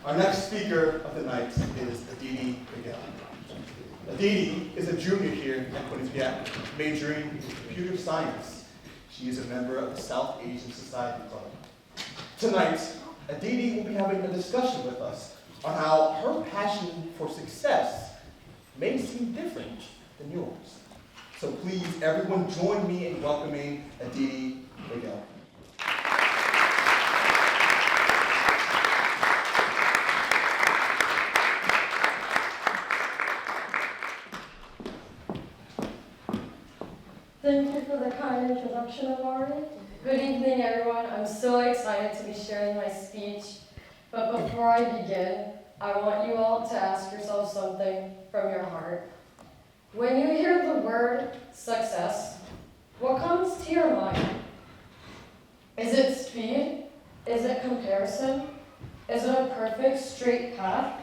Our next speaker of the night is Aditi Miguel. Aditi is a junior here at Quinnipiac, majoring in computer science. She is a member of the South Asian Society Club. Tonight, Aditi will be having a discussion with us on how her passion for success may seem different than yours. So please, everyone, join me in welcoming Aditi Miguel. Thank you for the kind introduction, Amari. Good evening, everyone. I'm so excited to be sharing my speech. But before I begin, I want you all to ask yourself something from your heart. When you hear the word success, what comes to your mind? Is it speed? Is it comparison? Is it a perfect straight path?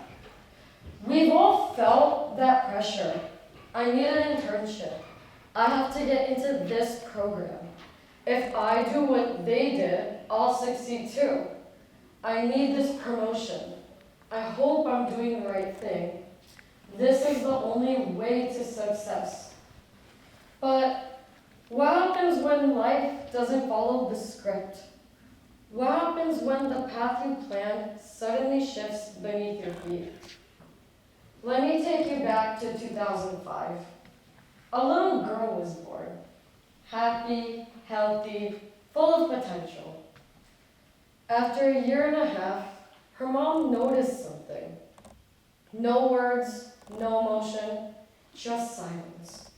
We've all felt that pressure. I need an internship. I have to get into this program. If I do what they did, I'll succeed too. I need this promotion. I hope I'm doing the right thing. This is the only way to success. But what happens when life doesn't follow the script? What happens when the path you planned suddenly shifts beneath your feet? Let me take you back to 2005. A little girl was born, happy, healthy, full of potential. After a year and a half, her mom noticed something. No words, no emotion, just silence.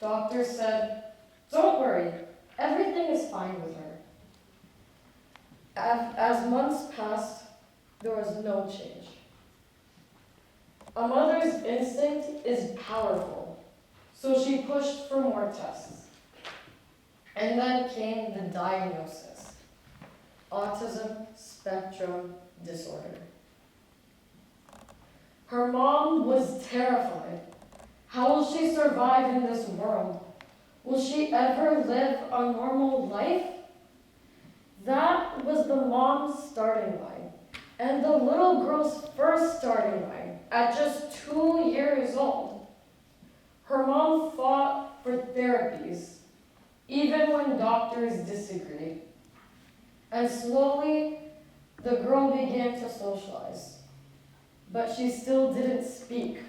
Doctor said, "Don't worry, everything is fine with her." As months passed, there was no change. A mother's instinct is powerful. So she pushed for more tests. And then came the diagnosis: autism spectrum disorder. Her mom was terrified. How will she survive in this world? Will she ever live a normal life? That was the mom's starting line, and the little girl's first starting line at just 2 years old. Her mom fought for therapies, even when doctors disagreed. And slowly, the girl began to socialize. But she still didn't speak.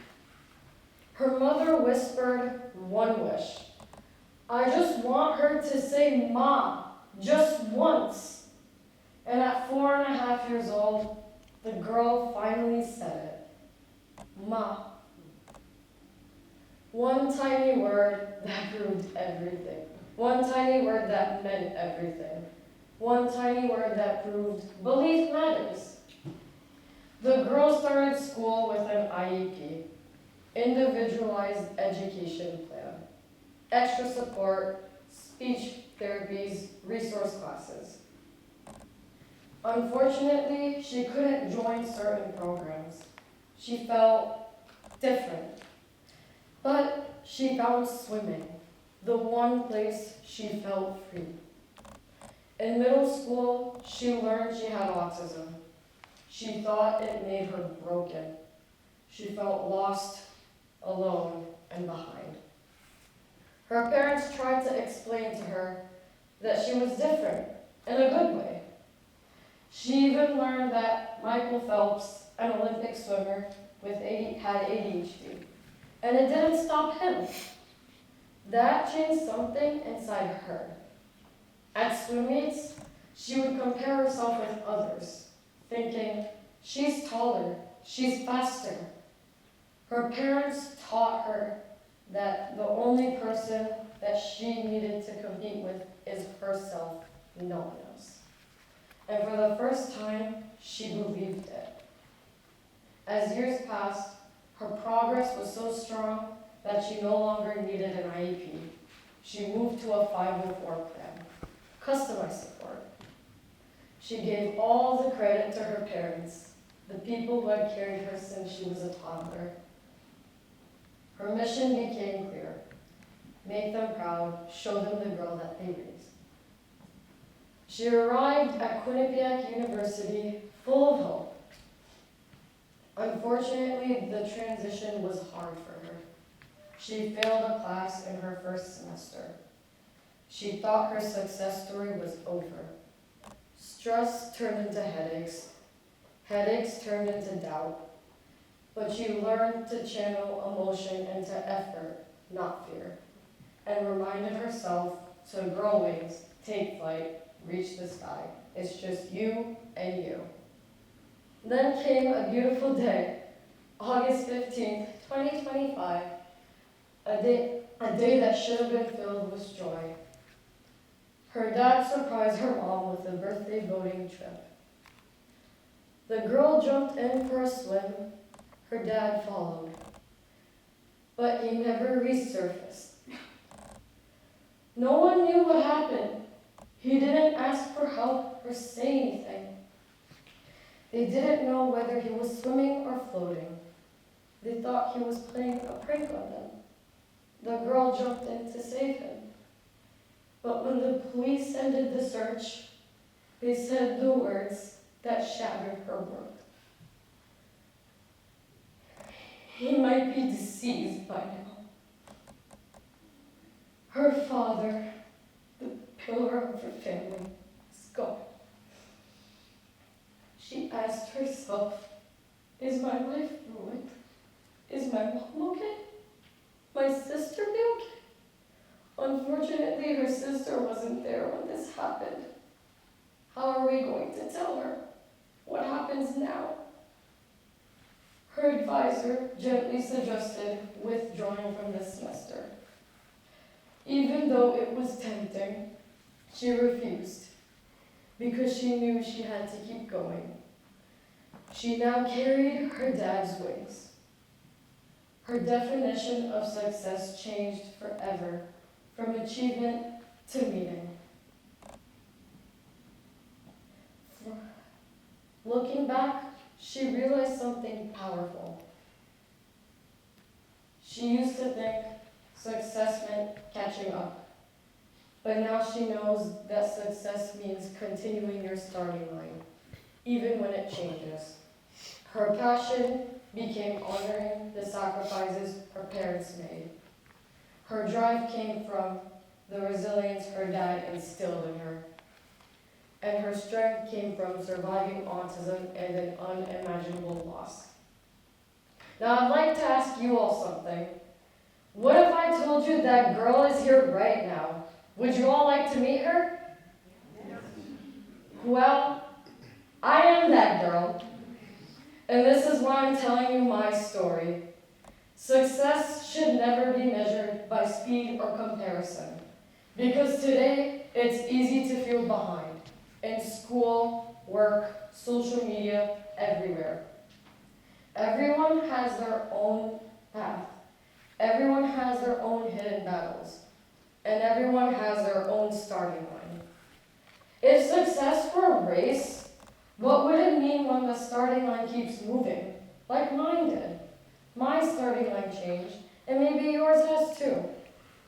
Her mother whispered one wish. "I just want her to say Ma, just once." And at 4.5 years old, the girl finally said it. Ma. One tiny word that proved everything. One tiny word that meant everything. One tiny word that proved belief matters. The girl started school with an IEP, individualized education plan, extra support, speech therapies, resource classes. Unfortunately, she couldn't join certain programs. She felt different. But she found swimming, the one place she felt free. In middle school, she learned she had autism. She thought it made her broken. She felt lost, alone, and behind. Her parents tried to explain to her that she was different, in a good way. She even learned that Michael Phelps, an Olympic swimmer, had ADHD. And it didn't stop him. That changed something inside her. At swim meets, she would compare herself with others, thinking, she's taller, she's faster. Her parents taught her that the only person that she needed to compete with is herself, no one else. And for the first time, she believed it. As years passed, her progress was so strong that she no longer needed an IEP. She moved to a 504 plan, customized support. She gave all the credit to her parents, the people who had carried her since she was a toddler. Her mission became clear: make them proud, show them the girl that they raised. She arrived at Quinnipiac University full of hope. Unfortunately, the transition was hard for her. She failed a class in her first semester. She thought her success story was over. Stress turned into headaches. Headaches turned into doubt. But she learned to channel emotion into effort, not fear, and reminded herself to grow wings, take flight, reach the sky. It's just you and you. Then came a beautiful day, August 15th, 2025, a day that should have been filled with joy. Her dad surprised her mom with a birthday boating trip. The girl jumped in for a swim. Her dad followed, but he never resurfaced. No one knew what happened. He didn't ask for help or say anything. They didn't know whether he was swimming or floating. They thought he was playing a prank on them. The girl jumped in to save him. But when the police ended the search, they said the words that shattered her world. He might be deceased by now. Her father, the pillar of her family, is gone. She asked herself, is my life ruined? Is my mom okay? My sister be okay? Unfortunately, her sister wasn't there when this happened. How are we going to tell her? What happens now? Her advisor gently suggested withdrawing from the semester. Even though it was tempting, she refused because she knew she had to keep going. She now carried her dad's wings. Her definition of success changed forever, from achievement to meaning. Looking back, she realized something powerful. She used to think success meant catching up, but now she knows that success means continuing your starting line, even when it changes. Her passion became honoring the sacrifices her parents made. Her drive came from the resilience her dad instilled in her. And her strength came from surviving autism and an unimaginable loss. Now I'd like to ask you all something. What if I told you that girl is here right now? Would you all like to meet her? Yes. Well, I am that girl. And this is why I'm telling you my story. Success should never be measured by speed or comparison. Because today, it's easy to feel behind. In school, work, social media, everywhere. Everyone has their own path. Everyone has their own hidden battles. And everyone has their own starting line. If success were a race, what would it mean when the starting line keeps moving? Like mine did. My starting line changed, and maybe yours has too.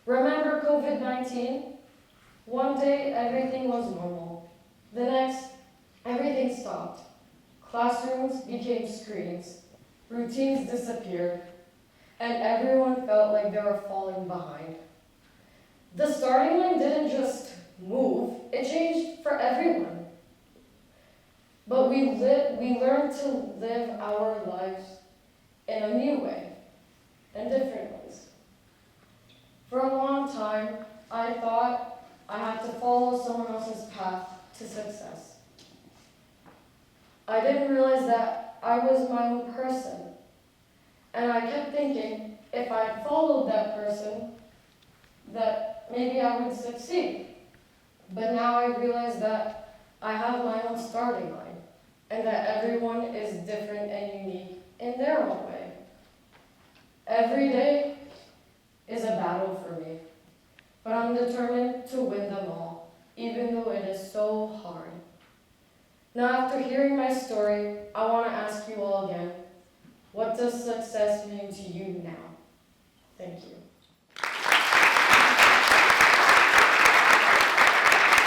Remember COVID-19? One day, everything was normal. The next, everything stopped. Classrooms became screens. Routines disappeared. And everyone felt like they were falling behind. The starting line didn't just move, it changed for everyone. But we learned to live our lives in a new way, in different ways. For a long time, I thought I had to follow someone else's path to success. I didn't realize that I was my own person. And I kept thinking, if I followed that person, that maybe I would succeed. But now I realize that I have my own starting line, and that everyone is different and unique in their own way. Every day is a battle for me, but I'm determined to win them all, even though it is so hard. Now, after hearing my story, I want to ask you all again, what does success mean to you now? Thank you.